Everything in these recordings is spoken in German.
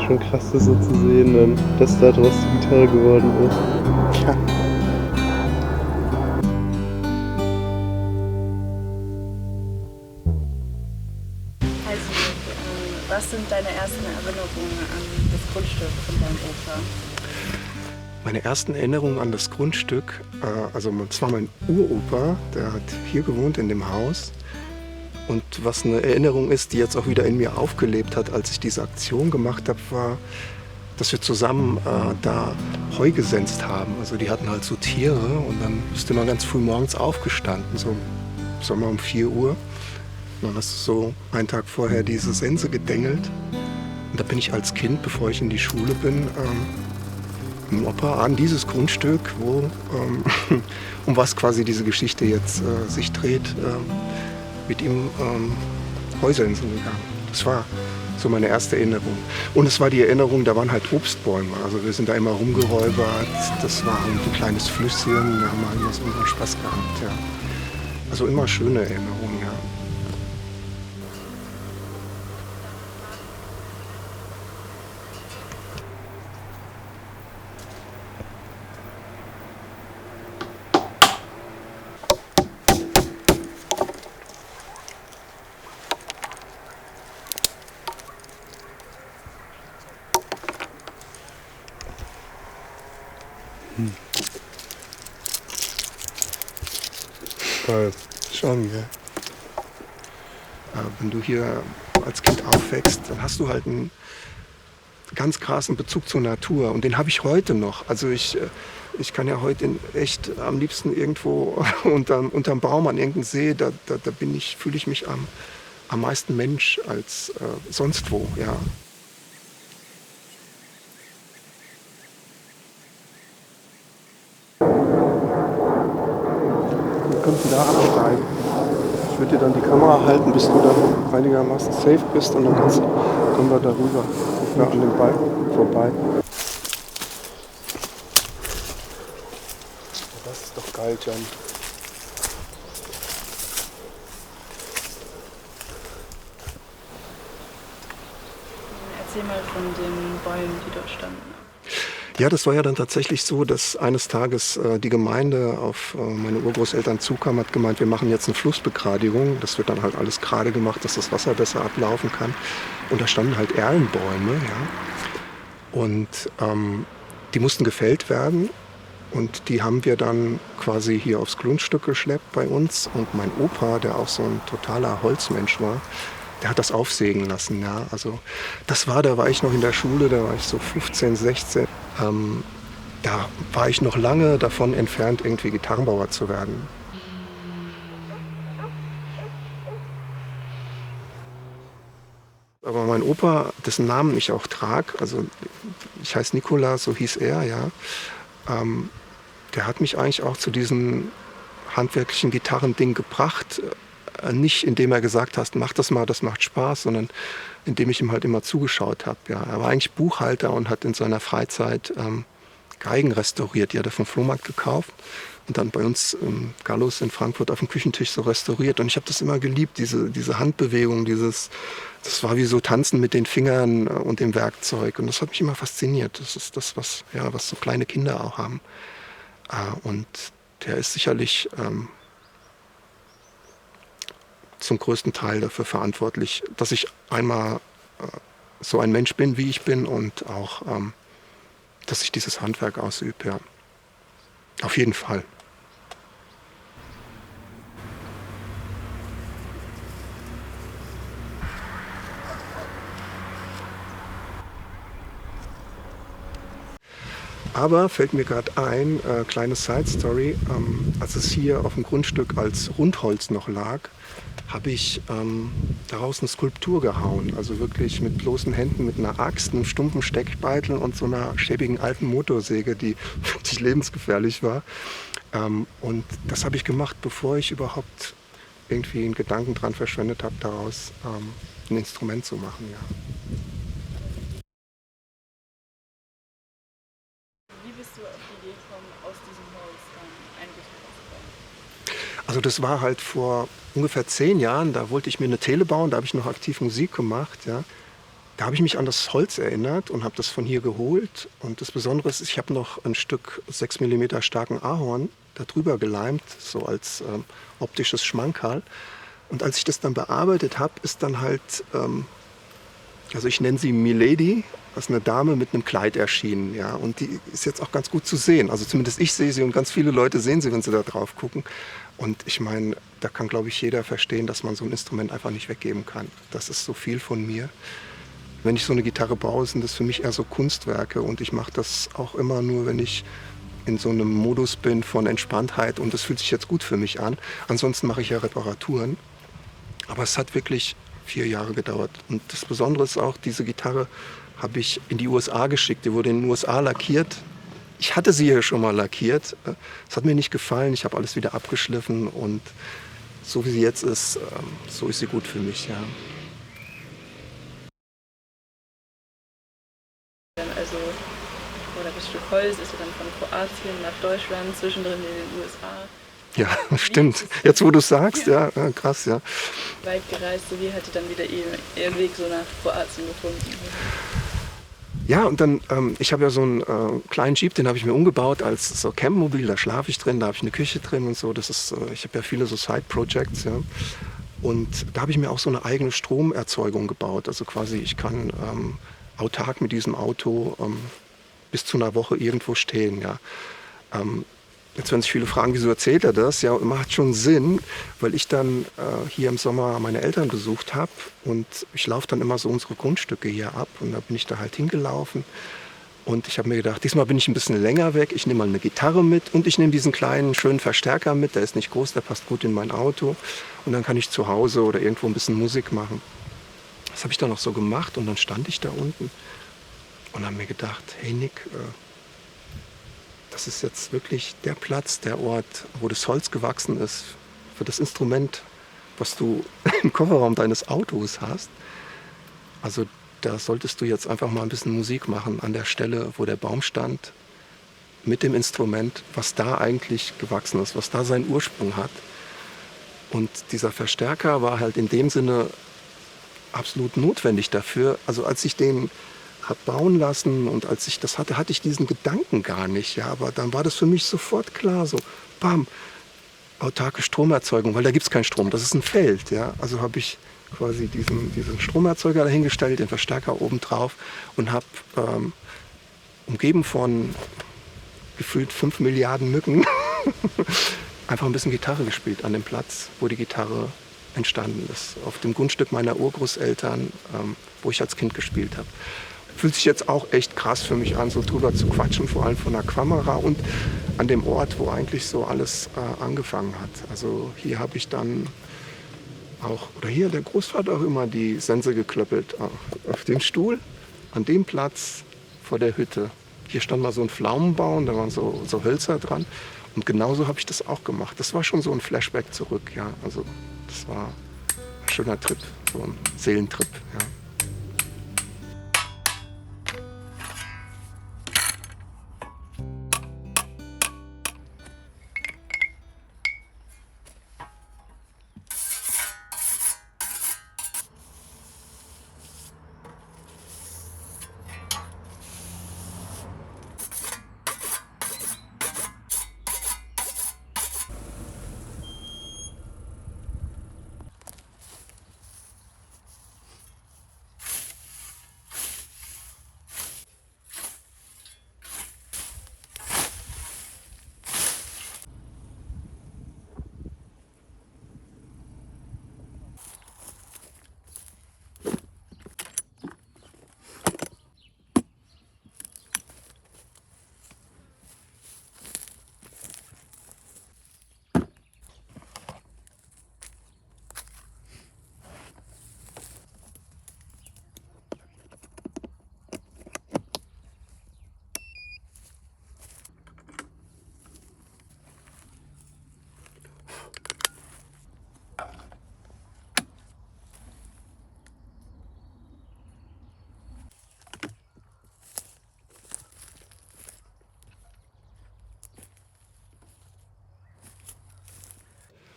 schon krass, das so zu sehen, dann, dass daraus die Gitarre geworden ist. Ja. Also, was sind deine ersten Erinnerungen an das Grundstück von deinem Opa? Meine ersten Erinnerungen an das Grundstück, also es war mein Uropa, der hat hier gewohnt in dem Haus. Und was eine Erinnerung ist, die jetzt auch wieder in mir aufgelebt hat, als ich diese Aktion gemacht habe, war, dass wir zusammen da Heu gesenzt haben. Also die hatten halt so Tiere und dann bist du immer ganz früh morgens aufgestanden, so sagen wir um 4 Uhr. Und dann hast du so einen Tag vorher diese Sense gedengelt. Und da bin ich als Kind, bevor ich in die Schule bin, mit dem Opa an dieses Grundstück, wo, um was quasi diese Geschichte jetzt sich dreht, mit ihm Heusensen gegangen. Das war so meine erste Erinnerung. Und es war die Erinnerung, da waren halt Obstbäume. Also wir sind da immer rumgeräubert. Das war ein kleines Flüsschen. Da haben wir immer so unseren Spaß gehabt. Ja. Also immer schöne Erinnerungen, ja. Geil. Schon, ja. Wenn du hier als Kind aufwächst, dann hast du halt einen ganz krassen Bezug zur Natur. Und den habe ich heute noch. Also ich kann ja heute echt am liebsten irgendwo unterm Baum an irgendeinem See, fühle ich mich am meisten Mensch als sonst wo, ja. Kannst du da absteigen. Ich würde dir dann die Kamera halten, bis du dann einigermaßen safe bist und dann kommen wir darüber. Ja, an dem Balken vorbei. Das ist doch geil, Jan. Erzähl mal von den Bäumen, die dort standen. Ja, das war ja dann tatsächlich so, dass eines Tages die Gemeinde auf meine Urgroßeltern zukam, hat gemeint, wir machen jetzt eine Flussbegradigung. Das wird dann halt alles gerade gemacht, dass das Wasser besser ablaufen kann. Und da standen halt Erlenbäume, ja. Und die mussten gefällt werden. Und die haben wir dann quasi hier aufs Grundstück geschleppt bei uns. Und mein Opa, der auch so ein totaler Holzmensch war, der hat das aufsägen lassen. Ja. Also da war ich noch in der Schule, da war ich so 15, 16. Da war ich noch lange davon entfernt, irgendwie Gitarrenbauer zu werden. Aber mein Opa, dessen Namen ich auch trage, also ich heiße Nikola, so hieß er, ja, der hat mich eigentlich auch zu diesem handwerklichen Gitarrending gebracht. Nicht indem er gesagt hat, mach das mal, das macht Spaß, sondern indem ich ihm halt immer zugeschaut habe. Ja. Er war eigentlich Buchhalter und hat in seiner Freizeit Geigen restauriert. Die hat er vom Flohmarkt gekauft und dann bei uns im Gallus in Frankfurt auf dem Küchentisch so restauriert. Und ich habe das immer geliebt, diese Handbewegung, das war wie so Tanzen mit den Fingern und dem Werkzeug. Und das hat mich immer fasziniert. Das ist das, was so kleine Kinder auch haben. Und der ist sicherlich zum größten Teil dafür verantwortlich, dass ich einmal so ein Mensch bin, wie ich bin und auch, dass ich dieses Handwerk ausübe. Ja. Auf jeden Fall. Aber fällt mir gerade ein, kleine Side-Story, als es hier auf dem Grundstück als Rundholz noch lag, habe ich daraus eine Skulptur gehauen. Also wirklich mit bloßen Händen, mit einer Axt, einem stumpfen Steckbeitel und so einer schäbigen alten Motorsäge, die wirklich lebensgefährlich war. Und das habe ich gemacht, bevor ich überhaupt irgendwie einen Gedanken dran verschwendet habe, daraus ein Instrument zu machen. Ja. Wie bist du auf die Idee gekommen, aus diesem Holz dann ein Gitarre zu bauen? Also das war halt vor ungefähr 10 Jahren, da wollte ich mir eine Tele bauen, da habe ich noch aktiv Musik gemacht. Ja. Da habe ich mich an das Holz erinnert und habe das von hier geholt. Und das Besondere ist, ich habe noch ein Stück 6 Millimeter starken Ahorn da drüber geleimt, so als optisches Schmankerl. Und als ich das dann bearbeitet habe, ist dann halt, also ich nenne sie Milady, das ist eine Dame mit einem Kleid erschienen. Ja? Und die ist jetzt auch ganz gut zu sehen. Also zumindest ich sehe sie und ganz viele Leute sehen sie, wenn sie da drauf gucken. Und ich meine, da kann, glaube ich, jeder verstehen, dass man so ein Instrument einfach nicht weggeben kann. Das ist so viel von mir. Wenn ich so eine Gitarre baue, sind das für mich eher so Kunstwerke. Und ich mache das auch immer nur, wenn ich in so einem Modus bin von Entspanntheit. Und das fühlt sich jetzt gut für mich an. Ansonsten mache ich ja Reparaturen. Aber es hat wirklich 4 Jahre gedauert. Und das Besondere ist auch, diese Gitarre habe ich in die USA geschickt. Die wurde in den USA lackiert. Ich hatte sie hier schon mal lackiert. Es hat mir nicht gefallen. Ich habe alles wieder abgeschliffen. Und so wie sie jetzt ist, so ist sie gut für mich. Ja. Also, oder das Stück Holz ist ja dann von Kroatien nach Deutschland, zwischendrin in den USA. Ja, stimmt. Jetzt, wo du es sagst, ja, krass, ja. Weit gereist, so wie hat die dann wieder ihren Weg so nach Kroatien gefunden. Ja, und dann, ich habe ja so einen kleinen Jeep, den habe ich mir umgebaut als so Campmobil, da schlafe ich drin, da habe ich eine Küche drin und so. Das ist, ich habe ja viele so Side-Projects, ja. Und da habe ich mir auch so eine eigene Stromerzeugung gebaut. Also quasi, ich kann autark mit diesem Auto bis zu einer Woche irgendwo stehen, ja. Jetzt werden sich viele fragen, wieso erzählt er das? Ja, macht schon Sinn, weil ich dann hier im Sommer meine Eltern besucht habe und ich laufe dann immer so unsere Grundstücke hier ab und da bin ich da halt hingelaufen und ich habe mir gedacht, diesmal bin ich ein bisschen länger weg, ich nehme mal eine Gitarre mit und ich nehme diesen kleinen, schönen Verstärker mit, der ist nicht groß, der passt gut in mein Auto und dann kann ich zu Hause oder irgendwo ein bisschen Musik machen. Das habe ich dann auch so gemacht und dann stand ich da unten und habe mir gedacht, hey Nick, das ist jetzt wirklich der Platz, der Ort, wo das Holz gewachsen ist für das Instrument, was du im Kofferraum deines Autos hast. Also da solltest du jetzt einfach mal ein bisschen Musik machen an der Stelle, wo der Baum stand, mit dem Instrument, was da eigentlich gewachsen ist, was da seinen Ursprung hat. Und dieser Verstärker war halt in dem Sinne absolut notwendig dafür. Also als ich den habe bauen lassen und als ich das hatte, hatte ich diesen Gedanken gar nicht. Ja, aber dann war das für mich sofort klar, so bam, autarke Stromerzeugung, weil da gibt es keinen Strom, das ist ein Feld. Ja, also habe ich quasi diesen Stromerzeuger dahingestellt, den Verstärker oben drauf und habe umgeben von gefühlt 5 Milliarden Mücken einfach ein bisschen Gitarre gespielt an dem Platz, wo die Gitarre entstanden ist. Auf dem Grundstück meiner Urgroßeltern, wo ich als Kind gespielt habe. Fühlt sich jetzt auch echt krass für mich an, so drüber zu quatschen, vor allem von der Kamera und an dem Ort, wo eigentlich so alles angefangen hat. Also hier habe ich dann auch, oder hier hat der Großvater auch immer die Sense geklöppelt, auf dem Stuhl, an dem Platz vor der Hütte. Hier stand mal so ein Pflaumenbaum, da waren so Hölzer dran. Und genauso habe ich das auch gemacht. Das war schon so ein Flashback zurück, ja. Also das war ein schöner Trip, so ein Seelentrip, ja.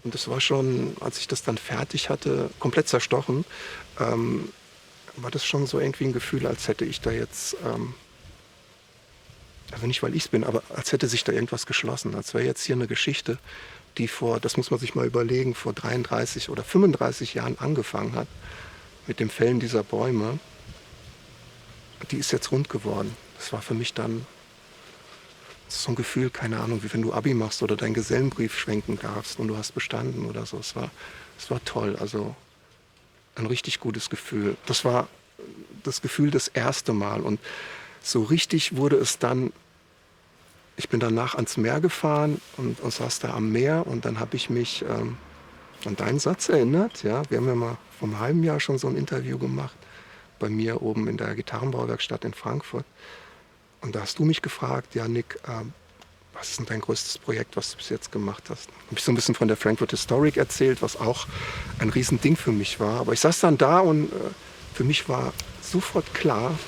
Und das war schon, als ich das dann fertig hatte, komplett zerstochen, war das schon so irgendwie ein Gefühl, als hätte ich da jetzt, also nicht, weil ich es bin, aber als hätte sich da irgendwas geschlossen. Als wäre jetzt hier eine Geschichte, die das muss man sich mal überlegen, vor 33 oder 35 Jahren angefangen hat, mit dem Fällen dieser Bäume. Die ist jetzt rund geworden. Das war für mich dann so ein Gefühl, keine Ahnung, wie wenn du Abi machst oder deinen Gesellenbrief schwenken darfst und du hast bestanden oder so. Es war toll, also ein richtig gutes Gefühl. Das war das Gefühl das erste Mal und so richtig wurde es dann, ich bin danach ans Meer gefahren und saß da am Meer und dann habe ich mich an deinen Satz erinnert. Ja? Wir haben ja mal vor einem halben Jahr schon so ein Interview gemacht, bei mir oben in der Gitarrenbauwerkstatt in Frankfurt. Und da hast du mich gefragt, ja Nick, was ist denn dein größtes Projekt, was du bis jetzt gemacht hast? Habe ich so ein bisschen von der Frankfurt Historic erzählt, was auch ein Riesending für mich war. Aber ich saß dann da und für mich war sofort klar,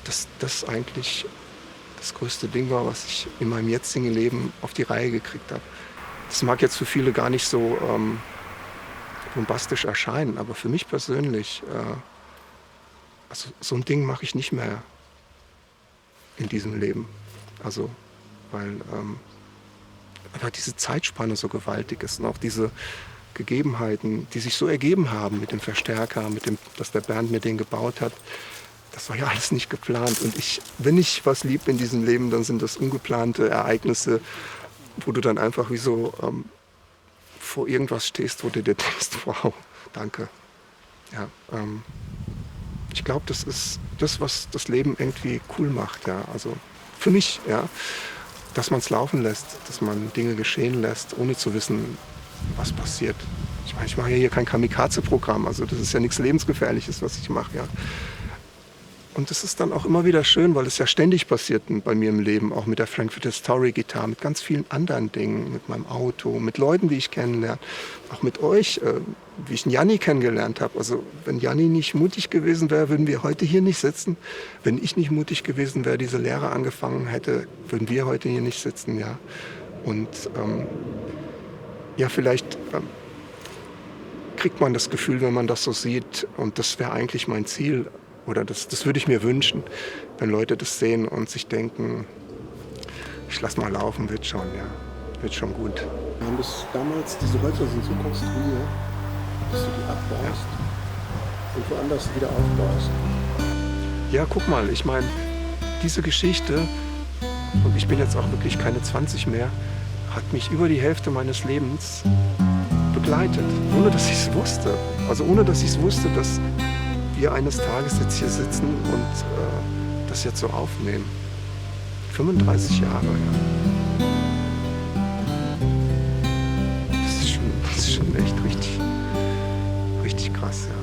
dass das eigentlich das größte Ding war, was ich in meinem jetzigen Leben auf die Reihe gekriegt habe. Das mag jetzt für viele gar nicht so bombastisch erscheinen, aber für mich persönlich, also so ein Ding mache ich nicht mehr in diesem Leben. Also, weil einfach diese Zeitspanne so gewaltig ist und auch diese Gegebenheiten, die sich so ergeben haben mit dem Verstärker, dass der Bernd mir den gebaut hat. Das war ja alles nicht geplant. Und wenn ich was lieb in diesem Leben, dann sind das ungeplante Ereignisse, wo du dann einfach wie so vor irgendwas stehst, wo du dir denkst, wow, danke. Ja, ich glaube, das ist das, was das Leben irgendwie cool macht. Ja. Also für mich, ja, dass man es laufen lässt, dass man Dinge geschehen lässt, ohne zu wissen, was passiert. Ich meine, ich mache ja hier kein Kamikaze-Programm, also das ist ja nichts Lebensgefährliches, was ich mache. Ja. Und das ist dann auch immer wieder schön, weil es ja ständig passiert bei mir im Leben, auch mit der Frankfurt Historic Guitar, mit ganz vielen anderen Dingen, mit meinem Auto, mit Leuten, die ich kennenlerne, auch mit euch, wie ich einen Janni kennengelernt habe. Also wenn Janni nicht mutig gewesen wäre, würden wir heute hier nicht sitzen. Wenn ich nicht mutig gewesen wäre, diese Lehre angefangen hätte, würden wir heute hier nicht sitzen. Ja. Und ja, vielleicht kriegt man das Gefühl, wenn man das so sieht, und das wäre eigentlich mein Ziel, oder das würde ich mir wünschen, wenn Leute das sehen und sich denken, ich lass mal laufen, wird schon, ja, wird schon gut. Wir haben das damals, diese Häuser sind so konstruiert, dass du die abbaust und woanders wieder aufbaust. Ja, guck mal, ich meine, diese Geschichte, und ich bin jetzt auch wirklich keine 20 mehr, hat mich über die Hälfte meines Lebens begleitet, ohne dass ich es wusste. Also ohne dass ich es wusste, dass wir eines Tages jetzt hier sitzen und das jetzt so aufnehmen. 35 Jahre, ja. Das ist schon echt richtig krass, ja.